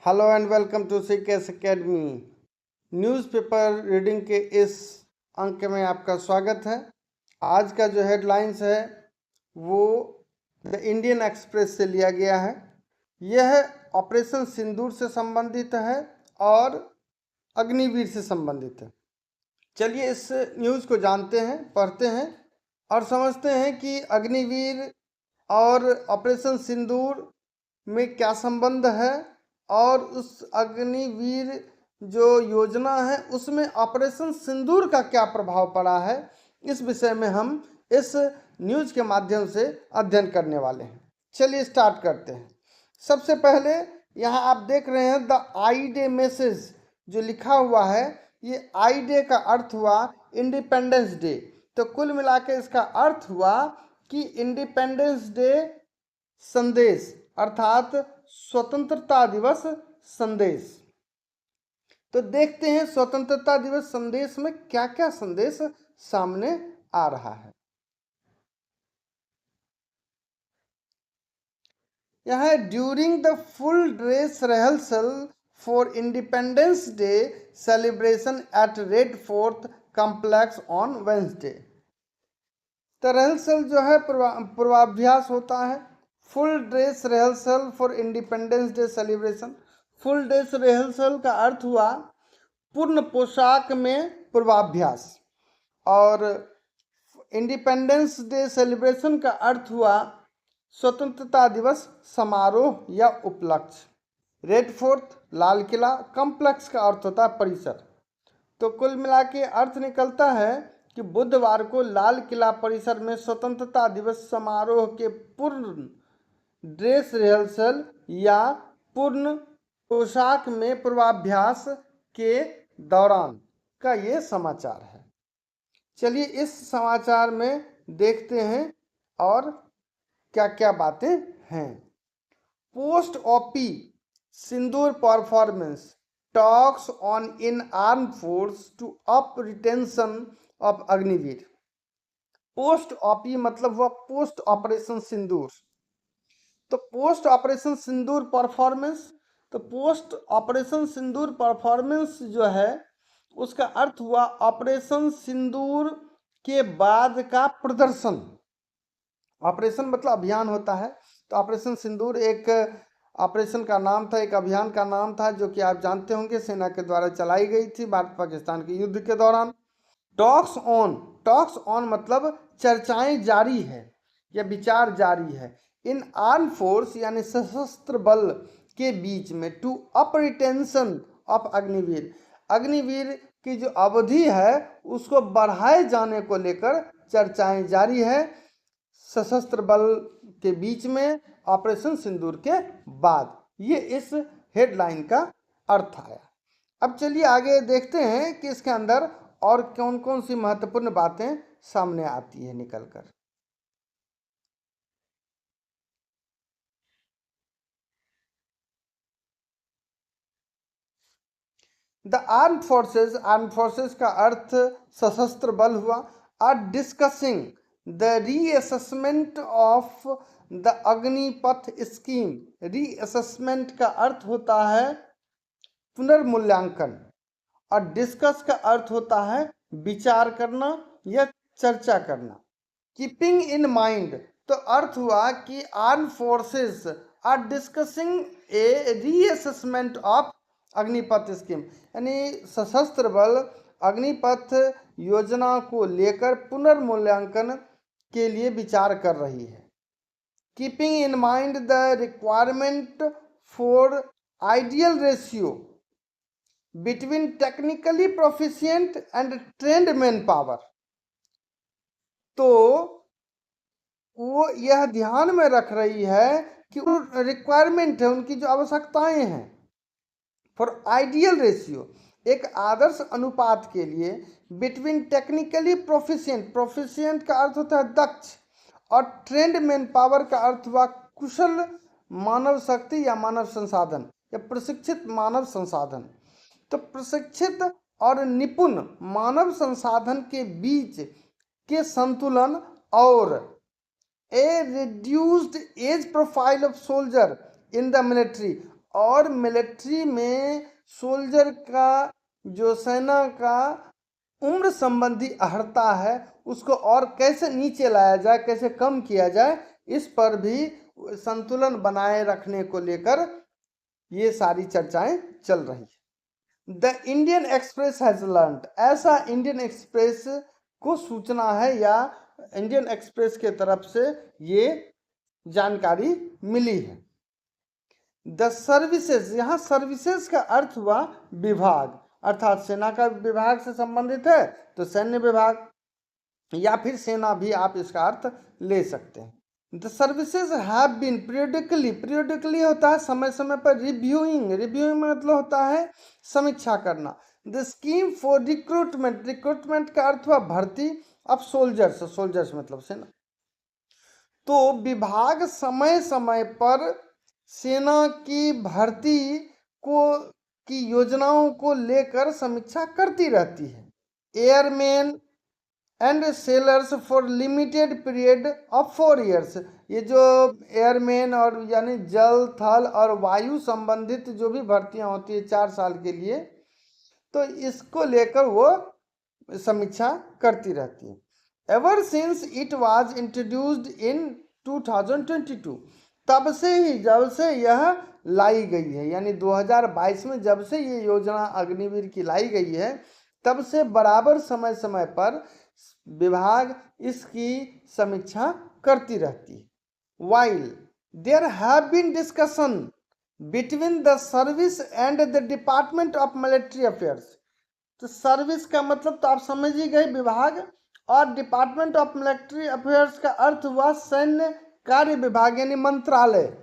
Hello and welcome to CKS Academy. Newspaper reading के इस अंक में आपका स्वागत है। आज का जो हेडलाइंस है वो द इंडियन एक्सप्रेस से लिया गया है। यह ऑपरेशन सिंदूर से संबंधित है और अग्निवीर से संबंधित है। चलिए इस न्यूज़ को जानते हैं, पढ़ते हैं और समझते हैं कि अग्निवीर और ऑपरेशन सिंदूर में क्या संबंध है और उस अग्निवीर जो योजना है उसमें ऑपरेशन सिंदूर का क्या प्रभाव पड़ा है। इस विषय में हम इस न्यूज़ के माध्यम से अध्ययन करने वाले हैं। चलिए स्टार्ट करते हैं। सबसे पहले यहाँ आप देख रहे हैं द आई डे मैसेज जो लिखा हुआ है, ये आई डे का अर्थ हुआ इंडिपेंडेंस डे। तो कुल मिला के इसका अर्थ हुआ कि इंडिपेंडेंस डे संदेश अर्थात स्वतंत्रता दिवस संदेश। तो देखते हैं स्वतंत्रता दिवस संदेश में क्या क्या संदेश सामने आ रहा है। यह है during the full dress rehearsal for Independence Day celebration at Red Fort complex on Wednesday. तो रिहर्सल जो है पूर्वाभ्यास होता है। Full dress rehearsal for Independence Day celebration. Full dress rehearsal का अर्थ हुआ पूर्ण पोशाक में पूर्वाभ्यास और इंडिपेंडेंस डे सेलिब्रेशन का अर्थ हुआ स्वतंत्रता दिवस समारोह या उपलक्ष्य। Red fort Lal Qila, complex का अर्थ होता है परिसर। तो कुल मिला के अर्थ निकलता है कि बुधवार को लाल किला परिसर में स्वतंत्रता दिवस समारोह के पूर्ण ड्रेस रिहर्सल या पूर्ण पोशाक में पूर्वाभ्यास के दौरान का ये समाचार है। चलिए इस समाचार में देखते हैं और क्या क्या बातें हैं। Post OP Sindoor performance talks on in arm force to up retention of Agniveer. Post OP मतलब हुआ पोस्ट ऑपरेशन सिंदूर। तो पोस्ट ऑपरेशन सिंदूर परफॉर्मेंस, तो पोस्ट ऑपरेशन सिंदूर परफॉर्मेंस जो है उसका अर्थ हुआ ऑपरेशन सिंदूर के बाद का प्रदर्शन। ऑपरेशन मतलब अभियान होता है, तो ऑपरेशन सिंदूर एक ऑपरेशन का नाम था, एक अभियान का नाम था जो कि आप जानते होंगे सेना के द्वारा चलाई गई थी भारत पाकिस्तान के युद्ध के दौरान। टॉक्स ऑन मतलब चर्चाएं जारी है या विचार जारी है इन आर्म फोर्स यानी सशस्त्र बल के बीच में to up retention of Agniveer. Agniveer की जो अवधि है उसको बढ़ाए जाने को लेकर चर्चाएं जारी है सशस्त्र बल के बीच में ऑपरेशन सिंदूर के बाद। ये इस हेडलाइन का अर्थ आया। अब चलिए आगे देखते हैं कि इसके अंदर और कौन कौन सी महत्वपूर्ण बातें सामने आती है निकलकर। द आर्म फोर्सेस का अर्थ सशस्त्र बल हुआ। Are discussing the reassessment of the Agnipath scheme. Reassessment का अर्थ होता है पुनर्मूल्यांकन और डिस्कस का अर्थ होता है विचार करना या चर्चा करना। कीपिंग इन माइंड, तो अर्थ हुआ कि arm forces are discussing a reassessment of Agnipath scheme, यानी सशस्त्र बल अग्निपथ योजना को लेकर पुनर्मूल्यांकन के लिए विचार कर रही है। Keeping in mind the requirement for ideal ratio between technically proficient and trend man power. तो वो यह ध्यान में रख रही है कि रिक्वायरमेंट है, उनकी जो आवश्यकताएं हैं फॉर आइडियल रेशियो, एक आदर्श अनुपात के लिए बिटवीन टेक्निकली प्रोफिशिएंट का अर्थ होता है दक्ष और ट्रेंड मैन पावर का अर्थ हुआ कुशल मानव शक्ति या मानव संसाधन या प्रशिक्षित मानव संसाधन। तो प्रशिक्षित और निपुण मानव संसाधन के बीच के संतुलन और a reduced age profile of soldier in the military, और मिलिट्री में सोल्जर का जो सेना का उम्र संबंधी अहर्ता है उसको और कैसे नीचे लाया जाए, कैसे कम किया जाए, इस पर भी संतुलन बनाए रखने को लेकर ये सारी चर्चाएं चल रही है। The Indian express has learned, ऐसा इंडियन एक्सप्रेस को सूचना है या इंडियन एक्सप्रेस के तरफ से ये जानकारी मिली है। द सर्विसेज, यहाँ सर्विसेज का अर्थ हुआ विभाग, अर्थात सेना का विभाग से संबंधित है तो सैन्य विभाग, या फिर सेना भी आप इसका अर्थ ले सकते हैं। The services have been periodically, periodically होता है समय समय पर रिव्यूइंग, रिव्यूइंग मतलब होता है समीक्षा करना। The scheme for recruitment, recruitment का अर्थ हुआ भर्ती ऑफ सोल्जर्स, सोल्जर्स मतलब सेना। तो विभाग समय समय पर सेना की भर्ती को की योजनाओं को लेकर समीक्षा करती रहती है। Airman and sellers for limited period of 4 years, ये जो एयरमैन और यानी जल थल और वायु संबंधित जो भी भर्तियां होती है 4 साल के लिए, तो इसको लेकर वो समीक्षा करती रहती है। Ever since it was introduced in 2022, तब से ही, जब से यह लाई गई है, यानी 2022 में जब से ये योजना अग्निवीर की लाई गई है, तब से बराबर समय समय पर विभाग इसकी समीक्षा करती रहती है। While there have been discussion between the service and the Department of Military Affairs, तो सर्विस का मतलब तो आप समझ ही गए विभाग, और डिपार्टमेंट ऑफ मिलिट्री अफेयर्स का अर्थ हुआ सैन्य कार्य विभाग यानी मंत्रालय।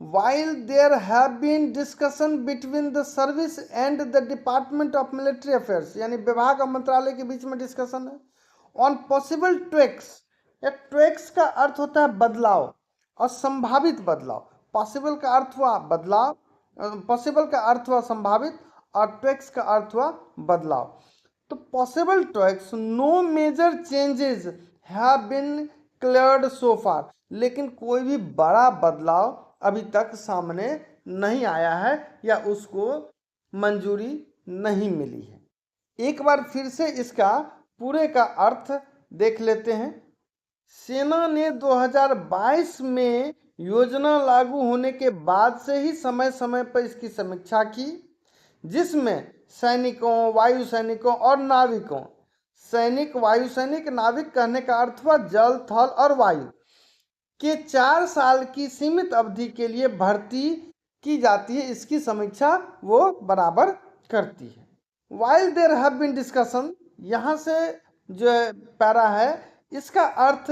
While there have been discussion between the service and the Department of Military Affairs, यानी विभाग और मंत्रालय के बीच में डिस्कशन है on possible tweaks, या tweaks का अर्थ होता है बदलाव और संभावित बदलाव। पॉसिबल का अर्थ हुआ बदलाव, पॉसिबल का अर्थ हुआ संभावित, और tweaks का अर्थ हुआ बदलाव। तो possible tweaks, no major changes have been cleared so far, लेकिन कोई भी बड़ा बदलाव अभी तक सामने नहीं आया है या उसको मंजूरी नहीं मिली है। एक बार फिर से इसका पूरे का अर्थ देख लेते हैं। सेना ने 2022 में योजना लागू होने के बाद से ही समय समय पर इसकी समीक्षा की, जिसमें सैनिकों, वायु सैनिकों और नाविकों, सैनिक, वायु सैनिक, नाविक कहने का अर्थ हुआ जल थल और वायु के 4 साल की सीमित अवधि के लिए भर्ती की जाती है, इसकी समीक्षा वो बराबर करती है। While there have been discussion, यहाँ से जो पैरा है इसका अर्थ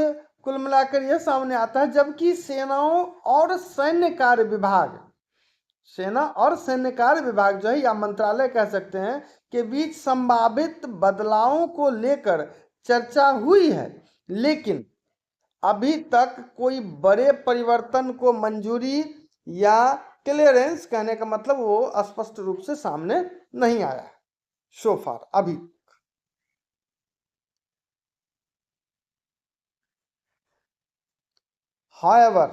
कुल मिलाकर यह सामने आता है, जबकि सेनाओं और सैन्य कार्य विभाग, सेना और सैन्य कार्य विभाग जो है या मंत्रालय कह सकते हैं, के बीच संभावित बदलावों को लेकर चर्चा हुई है, लेकिन अभी तक कोई बड़े परिवर्तन को मंजूरी या क्लियरेंस, कहने का मतलब वो स्पष्ट रूप से सामने नहीं आया है सो फार अभी। However,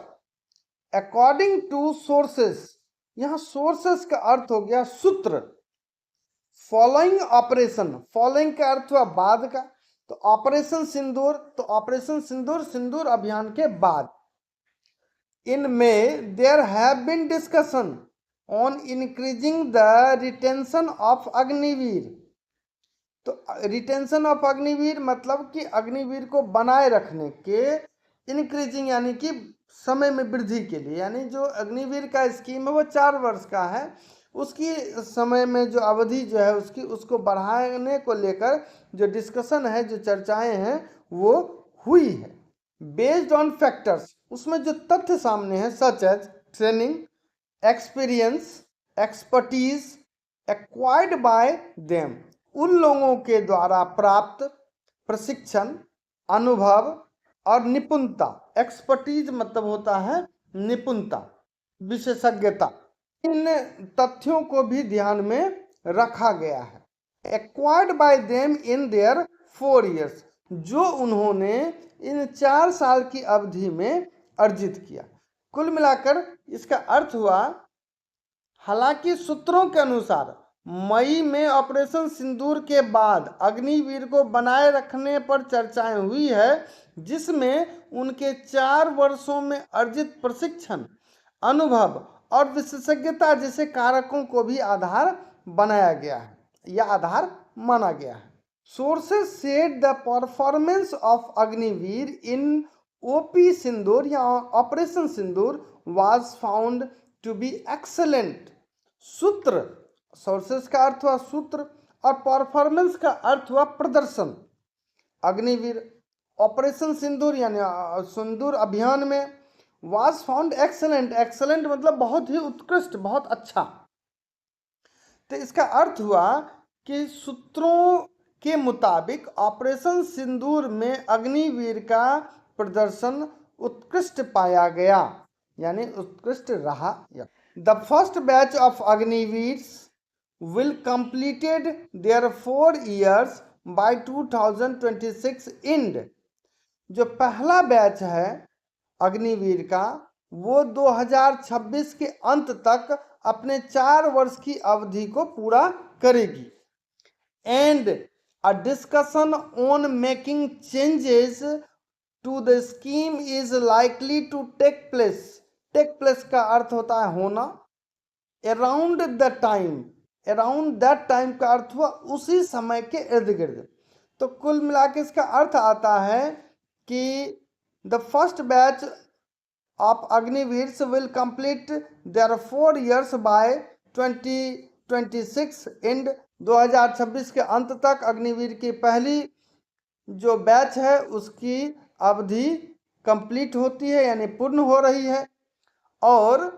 according to sources, यहाँ सोर्सेस का अर्थ हो गया सूत्र। फॉलोइंग ऑपरेशन, फॉलोइंग का अर्थ हुआ बाद का, तो ऑपरेशन सिंदूर, तो ऑपरेशन सिंदूर, सिंदूर अभियान के बाद। इनमें there have been discussion on increasing the retention of Agniveer, तो रिटेंशन ऑफ अग्निवीर मतलब कि अग्निवीर को बनाए रखने के, इंक्रीजिंग यानी कि समय में वृद्धि के लिए, यानी जो अग्निवीर का स्कीम है वो 4 वर्ष का है, उसकी समय में जो अवधि जो है उसकी, उसको बढ़ाने को लेकर जो डिस्कशन है, जो चर्चाएं हैं वो हुई है। बेस्ड ऑन फैक्टर्स, उसमें जो तथ्य सामने हैं, such as training, experience, expertise acquired by them, उन लोगों के द्वारा प्राप्त प्रशिक्षण, अनुभव और निपुणता। एक्सपर्टीज मतलब होता है निपुणता, विशेषज्ञता। इन तथ्यों को भी ध्यान में रखा गया है। Acquired by them in their 4 years, जो उन्होंने इन 4 साल की अवधि में अर्जित किया। कुल मिलाकर इसका अर्थ हुआ हालांकि सूत्रों के अनुसार मई में ऑपरेशन सिंदूर के बाद अग्निवीर को बनाए रखने पर चर्चाएं हुई है, जिसमें उनके 4 वर्षों में अर्जित प्रशिक्षण, अनुभव और विशेषज्ञता जैसे कारकों को भी आधार बनाया गया है या आधार माना गया है। Sources said the performance of Agniveer in OP Sindoor या operation Sindoor was found to be excellent. सूत्र, सोर्सेस का अर्थ हुआ सूत्र और परफॉर्मेंस का अर्थ हुआ प्रदर्शन। अग्निवीर ऑपरेशन सिंदूर यानी सिंदूर अभियान में वाज फाउंड एक्सेलेंट, एक्सेलेंट मतलब बहुत ही उत्कृष्ट, बहुत अच्छा। तो इसका अर्थ हुआ कि सूत्रों के मुताबिक ऑपरेशन सिंदूर में अग्निवीर का प्रदर्शन उत्कृष्ट पाया गया, यानी उत्कृष्ट रहा। The first batch of Agniveers will completed their 4 years by 2026 end। जो पहला बैच है अग्निवीर का वो 2026 के अंत तक अपने 4 वर्ष की अवधि को पूरा करेगी। And a discussion on making changes to the scheme is likely to take place. Take place का अर्थ होता है होना। Around the time, around that time का अर्थ हुआ उसी समय के इर्द गिर्द। तो कुल मिला के इसका अर्थ आता है कि the first batch of Agniveers will complete their 4 years by 2026 end. 2026 के अंत तक अग्निवीर की पहली जो बैच है उसकी अवधि कंप्लीट होती है, यानी पूर्ण हो रही है। और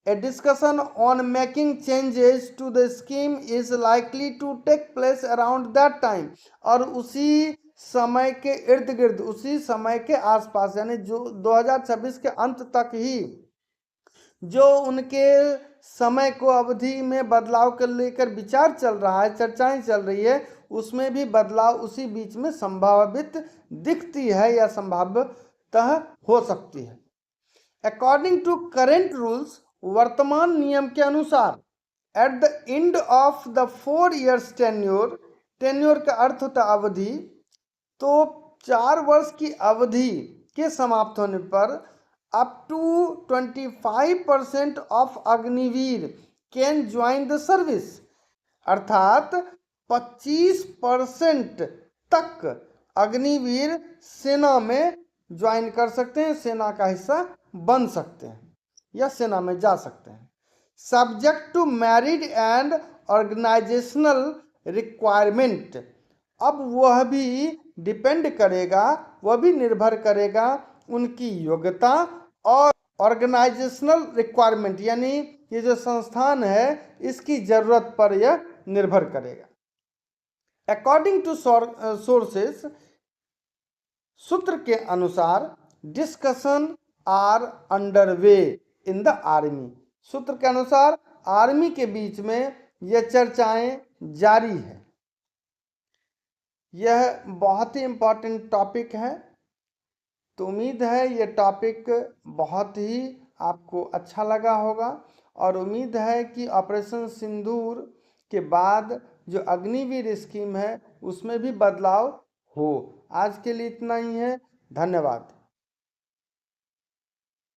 A discussion on making changes to the scheme is likely to take place around that time। और उसी समय के इर्द गिर्द, उसी समय के आसपास, यानी जो 2026 के अंत तक ही जो उनके समय को अवधि में बदलाव को लेकर विचार चल रहा है, चर्चाएं चल रही है, उसमें भी बदलाव उसी बीच में संभावित दिखती है या संभावतः हो सकती है। अकॉर्डिंग टू करेंट रूल्स, वर्तमान नियम के अनुसार at the end of the 4 years tenure, tenure का अर्थ होता अवधि, तो 4 वर्ष की अवधि के समाप्त होने पर up to 25% of Agniveer can join the service. अर्थात 25% तक अग्निवीर सेना में ज्वाइन कर सकते हैं, सेना का हिस्सा बन सकते हैं या सेना में जा सकते हैं। Subject to married and organisational requirement. अब वह भी डिपेंड करेगा, वह भी निर्भर करेगा उनकी योग्यता और ऑर्गेनाइजेशनल रिक्वायरमेंट, यानी ये जो संस्थान है इसकी जरूरत पर यह निर्भर करेगा। अकॉर्डिंग टू सोर्सेस, सूत्र के अनुसार discussion are under way in the army. सूत्र के अनुसार आर्मी के बीच में यह चर्चाएं जारी है। यह बहुत ही इम्पोर्टेंट टॉपिक है, तो उम्मीद है यह टॉपिक बहुत ही आपको अच्छा लगा होगा और उम्मीद है कि ऑपरेशन सिंदूर के बाद जो अग्निवीर स्कीम है उसमें भी बदलाव हो। आज के लिए इतना ही है, धन्यवाद।